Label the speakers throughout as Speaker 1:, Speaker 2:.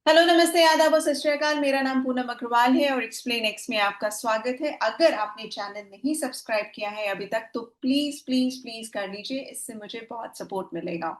Speaker 1: Hello, नमस्ते, आदाब और सत श्री अकाल। मेरा नाम पूनम अग्रवाल है और एक्सप्लेन एक्स में आपका स्वागत है। अगर आपने चैनल नहीं सब्सक्राइब किया है अभी तक तो प्लीज प्लीज प्लीज कर लीजिए, इससे मुझे बहुत सपोर्ट मिलेगा।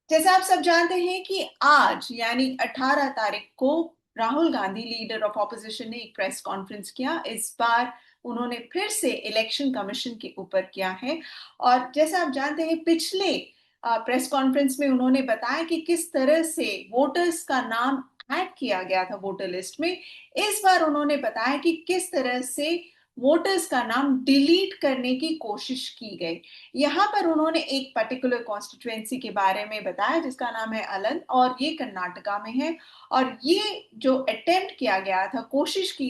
Speaker 1: जैसा आप सब जानते हैं कि आज यानी 18 तारीख को Rahul Gandhi, leader of opposition, ने एक प्रेस कॉन्फ्रेंस किया। इस बार उन्होंने फिर से इलेक्शन कमीशन के ऊपर किया है। और जैसा आप जानते हैं, पिछले प्रेस कॉन्फ्रेंस में उन्होंने बताया कि किस तरह से वोटर्स का नाम ऐड किया गया था वोटर लिस्ट में। इस बार उन्होंने बताया कि किस तरह से वोटर्स का नाम डिलीट करने की कोशिश की गई। यहाँ पर उन्होंने एक पर्टिकुलर कॉन्स्टिट्युएंसी के बारे में बताया जिसका नाम है अलंद, और ये कर्नाटका में है। और ये जो अटेम्प्ट किया गया था, कोशिश की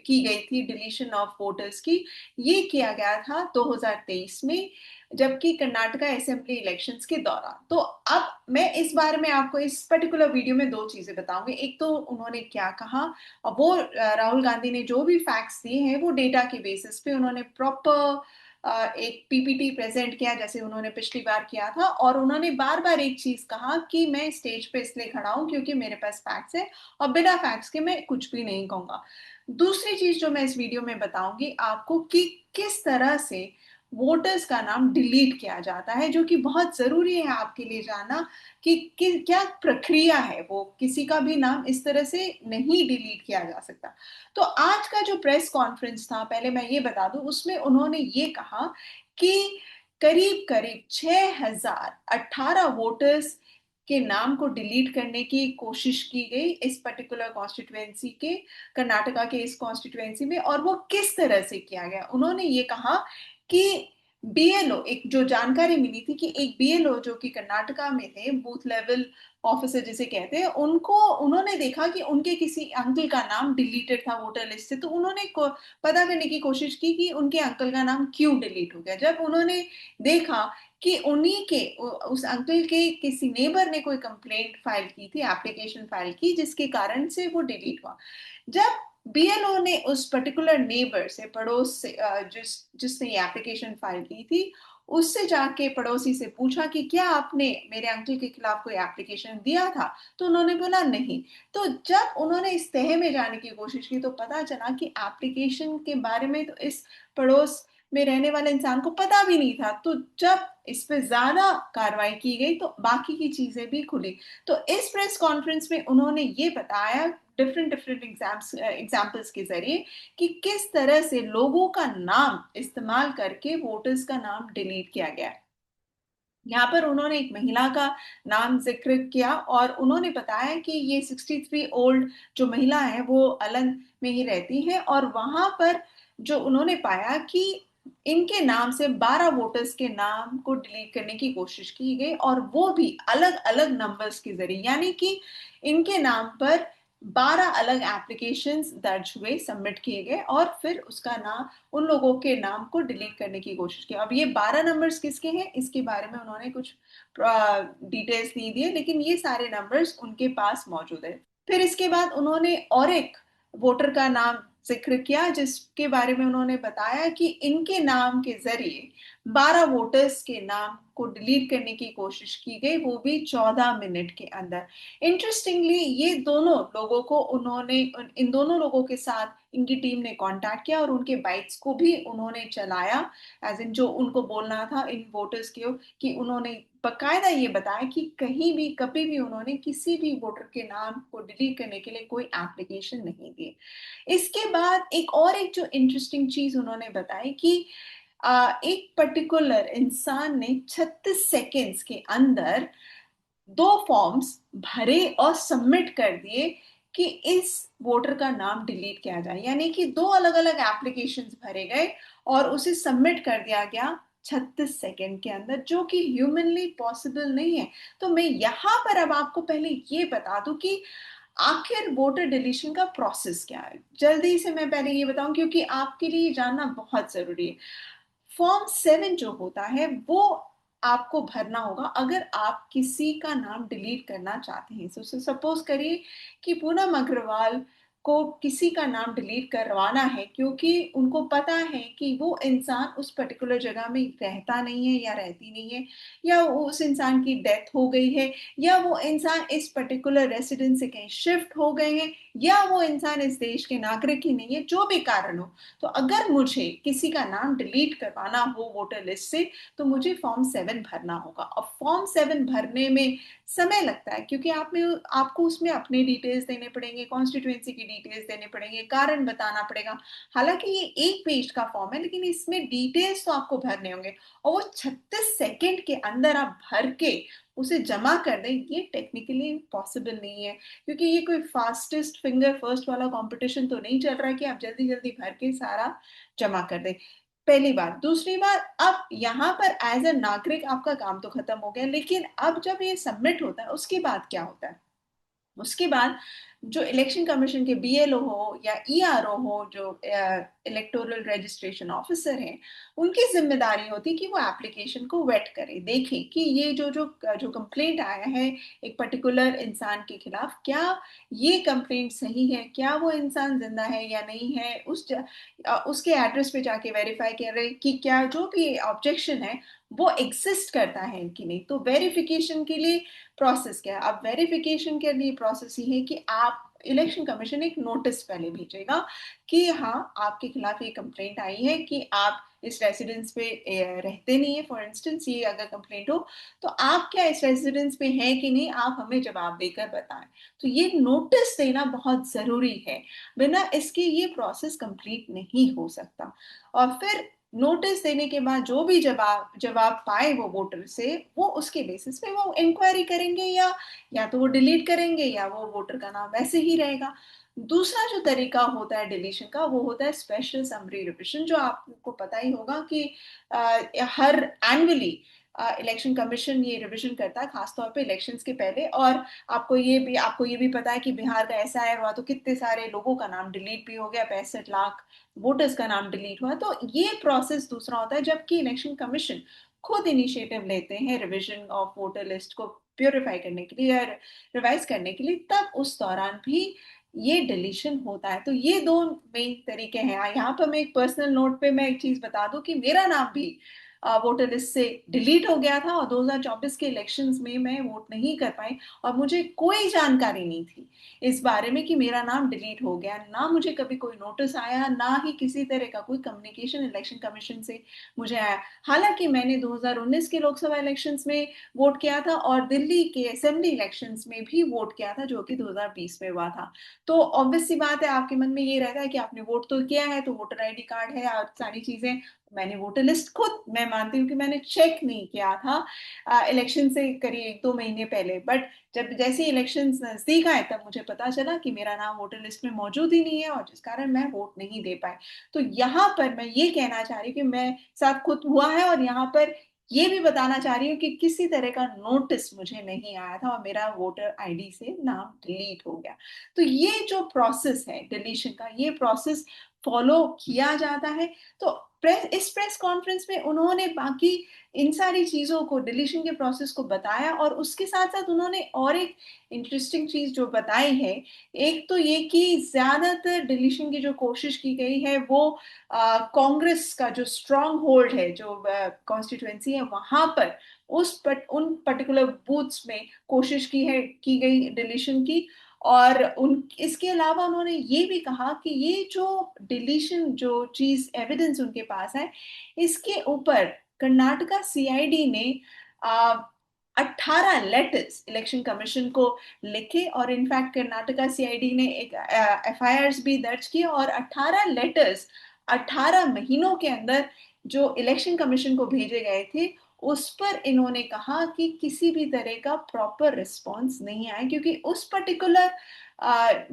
Speaker 1: गई थी डिलीशन ऑफ वोटर्स की, ये किया गया था 2023 में, जबकि कर्नाटका असेंबली इलेक्शंस के दौरान। तो अब मैं इस बारे में आपको इस पर्टिकुलर वीडियो में दो चीजें बताऊंगी। एक तो उन्होंने क्या कहा, और वो राहुल गांधी ने जो भी फैक्ट्स दिए हैं वो डेटा के बेसिस पे उन्होंने प्रॉपर एक पीपीटी प्रेजेंट किया जैसे उन्होंने पिछली बार किया था। और उन्होंने बार बार एक चीज कहा कि मैं स्टेज पे इसलिए खड़ा हूं क्योंकि मेरे पास फैक्ट्स है, और बिना फैक्ट्स के मैं कुछ भी नहीं कहूंगा। दूसरी चीज जो मैं इस वीडियो में बताऊंगी आपको कि किस तरह से वोटर्स का नाम डिलीट किया जाता है, जो कि बहुत जरूरी है आपके लिए जानना कि क्या प्रक्रिया है। वो किसी का भी नाम इस तरह से नहीं डिलीट किया जा सकता। तो आज का जो प्रेस कॉन्फ्रेंस था, पहले मैं ये बता दूं, उसमें उन्होंने ये कहा कि करीब करीब 6018 वोटर्स के नाम को डिलीट करने की कोशिश की गई इस पर्टिकुलर कॉन्स्टिट्युएंसी के, कर्नाटका के इस कॉन्स्टिट्युएंसी में। और वो किस तरह से किया गया, उन्होंने ये कहा कि बीएलओ, एक जो जानकारी मिली थी कि एक बीएलओ जो कि कर्नाटका में थे, बूथ लेवल ऑफिसर जिसे कहते हैं, उनको उन्होंने देखा कि उनके किसी अंकल का नाम डिलीटेड था वोटर लिस्ट से। तो उन्होंने पता करने की कोशिश की कि उनके अंकल का नाम क्यों डिलीट हो गया। जब उन्होंने देखा कि उन्हीं के उस अंकल के किसी नेबर ने कोई कंप्लेंट फाइल की थी, एप्लीकेशन फाइल की, जिसके कारण से वो डिलीट हुआ। जब बीएलओ ने उस पर्टिकुलर नेबर से, पड़ोस से, जिसने ये एप्लीकेशन फाइल की थी, उससे जाके पड़ोसी से पूछा कि क्या आपने मेरे अंकल के खिलाफ कोई एप्लीकेशन दिया था, तो उन्होंने बोला नहीं। तो जब उन्होंने इस तह में जाने की कोशिश की तो पता चला कि एप्लीकेशन के बारे में तो इस पड़ोस में रहने वाले इंसान को पता भी नहीं था। तो जब इस पे ज्यादा कार्रवाई की गई तो बाकी की चीजें भी खुली। तो इस प्रेस कॉन्फ्रेंस में उन्होंने ये बताया डिफरेंट डिफरेंट एग्जाम्पल्स के जरिए कि किस तरह से लोगों का नाम इस्तेमाल करके वोटर्स का नाम डिलीट किया गया। यहाँ पर उन्होंने एक महिला का नाम जिक्र किया और उन्होंने बताया कि ये 63 ओल्ड जो महिला है वो अलन में ही रहती है। और वहां पर जो उन्होंने पाया कि इनके नाम से 12 वोटर्स के नाम को डिलीट करने की कोशिश की गई, और वो भी अलग अलग नंबर्स के जरिए, यानी कि इनके नाम पर 12 अलग एप्लीकेशंस दर्ज हुए, सबमिट किए गए, और फिर उसका नाम, उन लोगों के नाम को डिलीट करने की कोशिश की। अब ये 12 नंबर्स किसके हैं इसके बारे में उन्होंने कुछ डिटेल्स नहीं दिए, लेकिन ये सारे नंबर्स उनके पास मौजूद है। फिर इसके बाद उन्होंने और एक वोटर का नाम जिक्र किया जिसके बारे में उन्होंने बताया कि इनके नाम के जरिए 12 वोटर्स के नाम को डिलीट करने की कोशिश की गई, वो भी 14 मिनट के अंदर। इंटरेस्टिंगली ये दोनों लोगों को उन्होंने, इन दोनों लोगों के साथ इनकी टीम ने कांटेक्ट किया और उनके बाइट्स को भी उन्होंने चलाया, एज इन जो उनको बोलना था इन वोटर्स के, कि उन्होंने बकायदा ये बताया कि कहीं भी कभी भी उन्होंने किसी भी वोटर के नाम को डिलीट करने के लिए कोई एप्लीकेशन नहीं दी। इसके बाद एक जो इंटरेस्टिंग चीज उन्होंने बताई कि एक पर्टिकुलर इंसान ने 36 सेकेंड्स के अंदर दो फॉर्म्स भरे और सबमिट कर दिए कि इस वोटर का नाम डिलीट किया जाए। यानी कि दो अलग अलग एप्लीकेशंस भरे गए और उसे सबमिट कर दिया गया 36 सेकेंड के अंदर, जो कि ह्यूमनली पॉसिबल नहीं है। तो मैं यहाँ पर अब आपको पहले ये बता दूं कि आखिर वोटर डिलीशन का प्रोसेस क्या है। जल्दी से मैं पहले ये बताऊं क्योंकि आपके लिए जानना बहुत जरूरी है। फॉर्म 7 जो होता है वो आपको भरना होगा अगर आप किसी का नाम डिलीट करना चाहते हैं। सपोज करिए कि पूनम अग्रवाल को किसी का नाम डिलीट करवाना है, क्योंकि उनको पता है कि वो इंसान उस पर्टिकुलर जगह में रहता नहीं है या रहती नहीं है, या उस इंसान की डेथ हो गई है, या वो इंसान इस पर्टिकुलर रेसिडेंस से कहीं शिफ्ट हो गए हैं, या वो इंसान इस देश के नागरिक ही नहीं है, जो भी कारण हो। तो अगर मुझे किसी का नाम डिलीट करवाना हो वोटर लिस्ट से, तो मुझे फॉर्म 7 भरना होगा। और फॉर्म 7 भरने में समय लगता है, क्योंकि आपको उसमें अपने डिटेल्स देने पड़ेंगे, कॉन्स्टिट्यूएंसी की डिटेल्स देने पड़ेंगे, कारण बताना पड़ेगा। हालांकि ये एक पेज का फॉर्म है, लेकिन इसमें डिटेल्स तो आपको भरने होंगे, और वो 36 सेकेंड के अंदर आप भर के उसे जमा कर दें, ये टेक्निकली पॉसिबल नहीं है, क्योंकि ये कोई फास्टेस्ट फिंगर फर्स्ट वाला कंपटीशन तो नहीं चल रहा है कि आप जल्दी जल्दी भर के सारा जमा कर दें। पहली बात। दूसरी बात, अब यहाँ पर एज अ नागरिक आपका काम तो खत्म हो गया, लेकिन अब जब ये सबमिट होता है उसके बाद क्या होता है? उसके बाद जो इलेक्शन कमीशन के बीएलओ हो या ईआरओ हो, जो इलेक्टोरल रजिस्ट्रेशन ऑफिसर हैं, उनकी जिम्मेदारी होती है कि वो एप्लीकेशन को वेट करें, देखें कि ये जो जो जो कंप्लेंट आया है एक पर्टिकुलर इंसान के खिलाफ, क्या ये कंप्लेंट सही है, क्या वो इंसान जिंदा है या नहीं है, उसके एड्रेस पे जाके वेरीफाई कर रहे कि क्या जो भी ऑब्जेक्शन है वो एग्जिस्ट करता है कि नहीं। तो वेरिफिकेशन के लिए प्रोसेस क्या है? अब वेरिफिकेशन के लिए प्रोसेस ये है कि आप इलेक्शन कमीशन एक नोटिस पहले भेजेगा कि हाँ, आपके खिलाफ ये कंप्लेंट आई है कि आप इस रेसिडेंस पे रहते नहीं है, फॉर इंस्टेंस ये अगर कंप्लेंट हो, तो आप क्या इस रेसिडेंस पे हैं कि नहीं, आप हमें जवाब देकर बताएं। तो ये नोटिस देना बहुत जरूरी है, बिना इसके ये प्रोसेस कंप्लीट नहीं हो सकता। और फिर नोटिस देने के बाद जो भी जवाब जवाब पाए वो वोटर से, वो उसके बेसिस पे वो इंक्वायरी करेंगे, या तो वो डिलीट करेंगे, या वो वोटर का नाम वैसे ही रहेगा। दूसरा जो तरीका होता है डिलीशन का, वो होता है स्पेशल समरी रिविजन, जो आपको पता ही होगा कि हर एनुअली इलेक्शन कमीशन ये रिवीजन करता है, खासतौर पे इलेक्शंस के पहले। और आपको ये भी पता है कि बिहार का एसआईआर हुआ तो कितने सारे लोगों का नाम डिलीट भी हो गया, 65 लाख वोटर्स का नाम डिलीट हुआ। तो ये प्रोसेस दूसरा होता है, जबकि इलेक्शन कमीशन खुद इनिशिएटिव लेते हैं रिवीजन ऑफ वोटर लिस्ट को प्योरीफाई करने के लिए या रिवाइज करने के लिए, तब उस दौरान भी ये डिलीशन होता है। तो ये दो मेन तरीके हैं। यहाँ पर मैं एक पर्सनल नोट पे मैं एक चीज बता दूं कि मेरा नाम भी वोटर लिस्ट से डिलीट हो गया था, और 2024 के इलेक्शंस में मैं वोट नहीं कर पाई, और मुझे कोई जानकारी नहीं थी इस बारे में कि मेरा नाम डिलीट हो गया। ना मुझे कभी कोई नोटिस आया, ना ही किसी तरह का कोई कम्युनिकेशन इलेक्शन कमीशन से मुझे आया। हालांकि मैंने 2019 के लोकसभा इलेक्शंस में वोट किया था, और दिल्ली के असेंबली इलेक्शंस में भी वोट किया था, जो कि 2020 में हुआ था। तो ऑब्वियस सी बात है, आपके मन में ये रहता है कि आपने वोट तो किया है, तो वोटर आईडी कार्ड है और सारी चीजें। मैंने वोटर लिस्ट खुद मैं मानती हूँ कि मैंने चेक नहीं किया था इलेक्शन से करीब 1-2 महीने पहले, बट जब जैसे इलेक्शन नजदीक आए तब मुझे पता चला कि मेरा नाम वोटर लिस्ट में मौजूद ही नहीं है, और जिस कारण मैं वोट नहीं दे पाई। तो यहाँ पर मैं ये कहना चाह रही हूँ कि मैं साथ खुद हुआ है, और यहाँ पर ये भी बताना चाह रही हूँ कि किसी तरह का नोटिस मुझे नहीं आया था, और मेरा वोटर आईडी से नाम डिलीट हो गया। तो ये जो प्रोसेस है डिलीशन का, ये प्रोसेस फॉलो किया जाता है। तो इस प्रेस कॉन्फ्रेंस में उन्होंने बाकी इन सारी चीजों को, डिलीशन के प्रोसेस को बताया, और उसके साथ साथ उन्होंने और एक इंटरेस्टिंग चीज जो बताई है, एक तो ये कि ज्यादातर डिलीशन की जो कोशिश की गई है वो कांग्रेस का जो स्ट्रांग होल्ड है, जो कॉन्स्टिट्युएंसी है वहां पर, उन पर्टिकुलर बूथ्स में कोशिश की गई डिलीशन की। और उन इसके अलावा उन्होंने ये भी कहा कि ये जो डिलीशन, जो चीज एविडेंस उनके पास है, इसके ऊपर कर्नाटका सीआईडी ने 18 लेटर्स इलेक्शन कमीशन को लिखे, और इनफैक्ट कर्नाटका सीआईडी ने एक एफआईआर भी दर्ज किए, और 18 लेटर्स 18 महीनों के अंदर जो इलेक्शन कमीशन को भेजे गए थे, उस पर इन्होंने कहा कि किसी भी तरह का प्रॉपर रिस्पॉन्स नहीं आया, क्योंकि उस पर्टिकुलर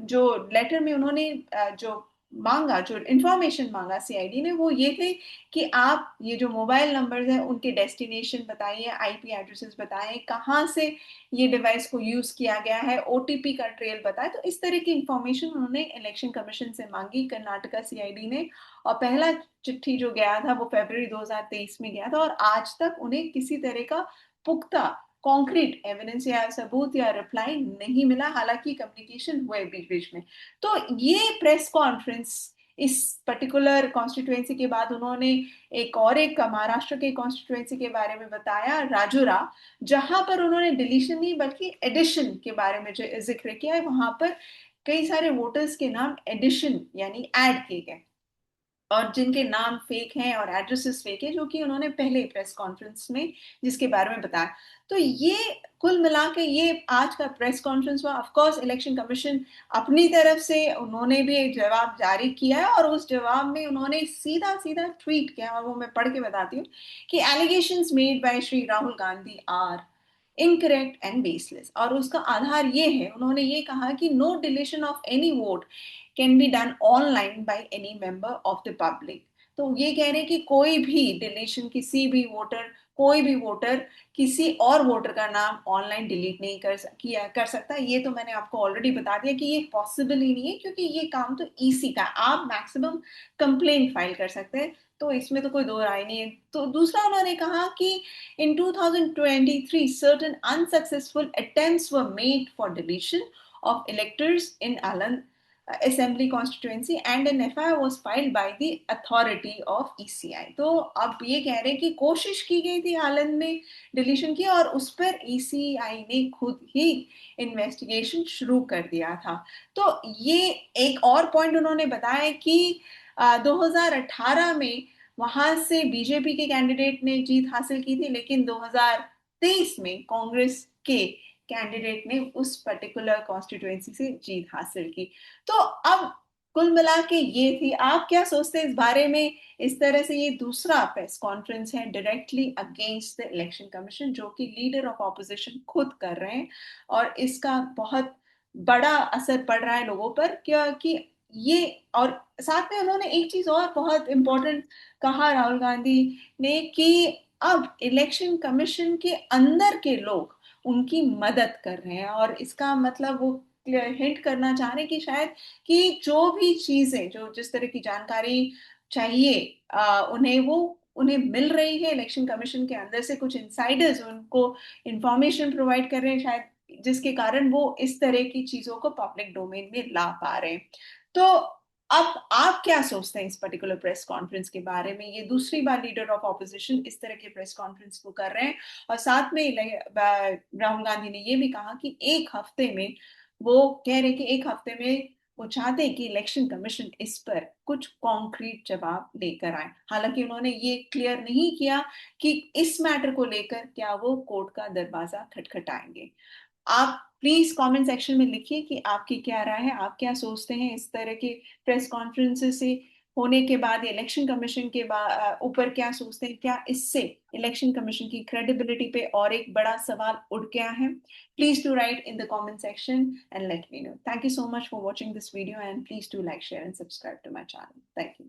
Speaker 1: जो लेटर में उन्होंने जो मांगा, जो इंफॉर्मेशन मांगा सीआईडी ने, वो ये थे कि आप ये जो मोबाइल नंबर्स हैं उनके डेस्टिनेशन बताइए, आईपी एड्रेसेस बताएं, कहाँ से ये डिवाइस को यूज किया गया है, ओटीपी का ट्रेल बताएं। तो इस तरह की इंफॉर्मेशन उन्होंने इलेक्शन कमीशन से मांगी कर्नाटका सीआईडी ने, और पहला चिट्ठी जो गया था वो फरवरी 2023 में गया था, और आज तक उन्हें किसी तरह का पुख्ता कॉन्क्रीट एविडेंस या सबूत या रिप्लाई नहीं मिला, हालांकि कम्युनिकेशन हुए बीच बीच में। तो ये प्रेस कॉन्फ्रेंस इस पर्टिकुलर कॉन्स्टिट्यूएंसी के बाद उन्होंने एक महाराष्ट्र के कॉन्स्टिट्यूएंसी के बारे में बताया, राजुरा, जहां पर उन्होंने डिलीशन नहीं बल्कि एडिशन के बारे में जो जिक्र किया है। वहां पर कई सारे वोटर्स के नाम एडिशन यानी ऐड किए गए और जिनके नाम फेक हैं और एड्रेसेस फेक है, जो कि उन्होंने पहले प्रेस कॉन्फ्रेंस में जिसके बारे में बताया। तो ये कुल मिला के ये आज का प्रेस कॉन्फ्रेंस हुआ। ऑफ कोर्स इलेक्शन कमीशन अपनी तरफ से उन्होंने भी एक जवाब जारी किया है और उस जवाब में उन्होंने सीधा सीधा ट्वीट किया और वो मैं पढ़ के बताती हूँ कि allegations made by Shri Rahul Gandhi are incorrect and baseless. और उसका आधार ये है, उन्होंने ये कहा कि no deletion of any vote can be done online by any member of the public. तो ये कह रहे हैं कि कोई भी डिलीशन, कोई भी वोटर किसी और वोटर का नाम ऑनलाइन डिलीट नहीं कर सकता। ये तो मैंने आपको ऑलरेडी बता दिया कि ये पॉसिबल ही नहीं है, क्योंकि ये काम तो ईसी का, आप मैक्सिमम कंप्लेंट फाइल कर सकते हैं, तो इसमें तो कोई दो राय नहीं है। तो दूसरा उन्होंने कहा कि in 2023 certain unsuccessful attempts were made for deletion of electors in Alan assembly constituency and an FIR was filed by the authority of ECI। तो अब ये कह रहे हैं कि कोशिश की गई थी आलन में डिलीशन की और उस पर ECI ने खुद ही इन्वेस्टिगेशन शुरू कर दिया था। तो ये एक और पॉइंट उन्होंने बताया कि 2018 में वहां से बीजेपी के कैंडिडेट ने जीत हासिल की थी, लेकिन 2023 में कांग्रेस के कैंडिडेट ने उस पर्टिकुलर कॉन्स्टिट्यूएंसी से जीत हासिल की। तो अब कुल मिला के ये थी। आप क्या सोचते हैं इस बारे में? इस तरह से ये दूसरा प्रेस कॉन्फ्रेंस है directly against the election commission, जो कि लीडर ऑफ ऑपोजिशन खुद कर रहे हैं और इसका बहुत बड़ा असर पड़ रहा है लोगों पर, क्योंकि ये, और साथ में उन्होंने एक चीज और बहुत इंपॉर्टेंट कहा राहुल गांधी ने कि अब इलेक्शन कमीशन के अंदर के लोग उनकी मदद कर रहे हैं और इसका मतलब वो हिंट करना चाह रहे हैं कि शायद कि जो भी चीजें, जो जिस तरह की जानकारी चाहिए उन्हें मिल रही है इलेक्शन कमीशन के अंदर से। कुछ इनसाइडर्स उनको इंफॉर्मेशन प्रोवाइड कर रहे हैं शायद, जिसके कारण वो इस तरह की चीजों को पब्लिक डोमेन में ला पा रहे हैं। तो अब आप क्या सोचते हैं इस पर्टिकुलर प्रेस कॉन्फ्रेंस के बारे में? ये दूसरी बार लीडर ऑफ ऑपोजिशन इस तरह के प्रेस कॉन्फ्रेंस को कर रहे हैं और साथ में राहुल गांधी ने ये भी कहा कि एक हफ्ते में, वो कह रहे कि एक हफ्ते में वो चाहते हैं कि इलेक्शन कमीशन इस पर कुछ कॉन्क्रीट जवाब लेकर आए। हालांकि उन्होंने ये क्लियर नहीं किया कि इस मैटर को लेकर क्या वो कोर्ट का दरवाजा खटखटाएंगे। आप प्लीज कमेंट सेक्शन में लिखिए कि आपकी क्या राय है, आप क्या सोचते हैं इस तरह के प्रेस कॉन्फ्रेंसेस से होने के बाद इलेक्शन कमीशन के ऊपर क्या सोचते हैं? क्या इससे इलेक्शन कमीशन की क्रेडिबिलिटी पे और एक बड़ा सवाल उठ गया है? Please do write in the comment section and let me know. Thank you so much for watching this video and please do like, share and subscribe to my channel. Thank you.